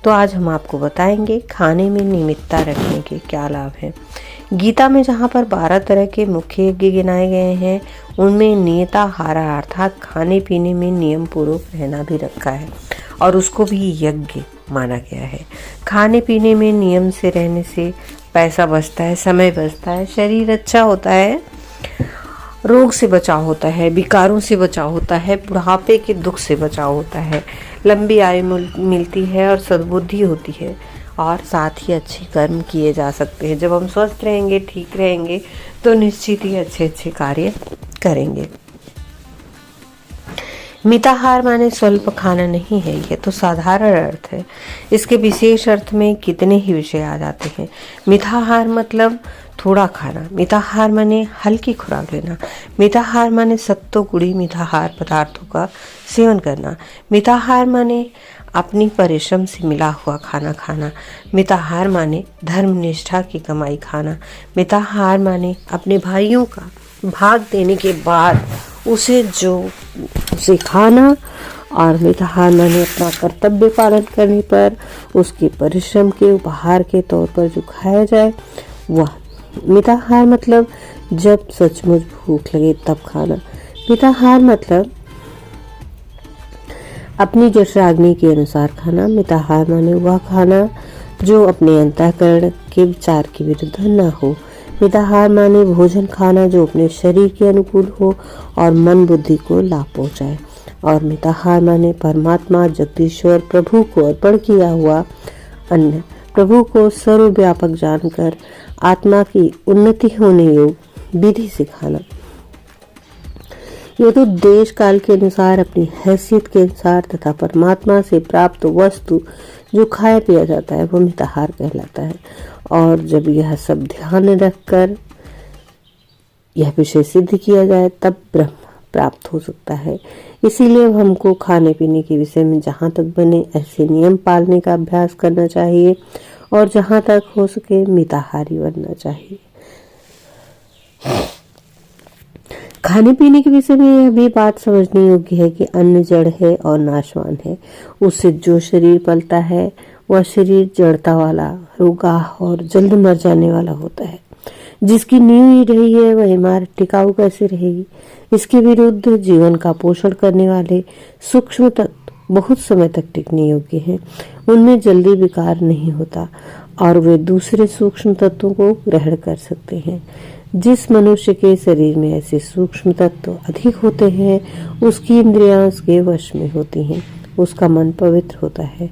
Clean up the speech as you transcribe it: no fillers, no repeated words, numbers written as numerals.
तो आज हम आपको बताएंगे खाने में नियमितता रखने के क्या लाभ हैं। गीता में जहाँ पर 12 तरह के मुख्य यज्ञ गिनाए गए हैं, उनमें नियताहार अर्थात खाने पीने में नियम पूर्वक रहना भी रखा है और उसको भी यज्ञ माना गया है। खाने पीने में नियम से रहने से पैसा बचता है, समय बचता है, शरीर अच्छा होता है, रोग से बचाव होता है, विकारों से बचाव होता है, बुढ़ापे के दुख से बचाव होता है, लंबी आयु मिलती है और सद्बुद्धि होती है और साथ ही अच्छे कर्म किए जा सकते हैं। जब हम स्वस्थ रहेंगे, ठीक रहेंगे तो निश्चित ही अच्छे अच्छे कार्य करेंगे। मिताहार माने स्वल्प खाना नहीं है, यह तो साधारण अर्थ है। इसके विशेष अर्थ में कितने ही विषय आ जाते हैं। मिताहार मतलब थोड़ा खाना, मिताहार माने हल्की खुराक लेना, मिताहार माने सत्तो गुड़ी मिताहार पदार्थों का सेवन करना, मिताहार माने अपनी परिश्रम से मिला हुआ खाना खाना, मिताहार माने धर्म निष्ठा की कमाई खाना, मिताहार माने अपने भाइयों का भाग देने के बाद उसे खाना, और मिताहार माने अपना कर्तव्य पालन करने पर उसके परिश्रम के उपहार के तौर पर जो खाया जाए वह। मिताहार मतलब जब सचमुच भूख लगे तब खाना। मिताहार मतलब अपनी जठराग्नि के अनुसार खाना। मिताहार माने वह खाना जो अपने अंतःकरण के विचार के विरुद्ध न हो। मिताहार माने भोजन खाना जो अपने शरीर के अनुकूल हो और मन बुद्धि को लाभ पहुँचाए। और मिताहार माने परमात्मा जगदीश्वर प्रभु को अर्पण किया हुआ अन्न, प्रभु को सर्वव्यापक जानकर आत्मा की उन्नति होने योग विधि से खाना। यह तो देश काल के अनुसार, अपनी हैसियत के अनुसार तथा परमात्मा से प्राप्त वस्तु जो खाया पिया जाता है वह मिताहार कहलाता है। और जब यह सब ध्यान रखकर यह विषय सिद्ध किया जाए तब ब्रह्म प्राप्त हो सकता है। इसीलिए हमको खाने पीने के विषय में जहाँ तक बने ऐसे नियम पालने का अभ्यास करना चाहिए और जहाँ तक हो सके मिताहारी बनना चाहिए। खाने पीने के विषय में यह भी बात समझने योग्य है कि अन्न जड़ है और नाशवान है। उससे जो शरीर पलता है वह शरीर जड़ता वाला, रोगाह और जल्द मर जाने वाला होता है। जिसकी नींव ही रही है वह इमारत टिकाऊ कैसे रहेगी। इसके विरुद्ध जीवन का पोषण करने वाले सूक्ष्म तत्व बहुत समय तक टिकने योग्य हैं। उनमें जल्दी विकार नहीं होता और वे दूसरे सूक्ष्म तत्वों को ग्रहण कर सकते हैं। जिस मनुष्य के शरीर में ऐसे सूक्ष्म तत्व अधिक होते हैं उसकी इंद्रियां उसके वश में होती हैं, उसका मन पवित्र होता है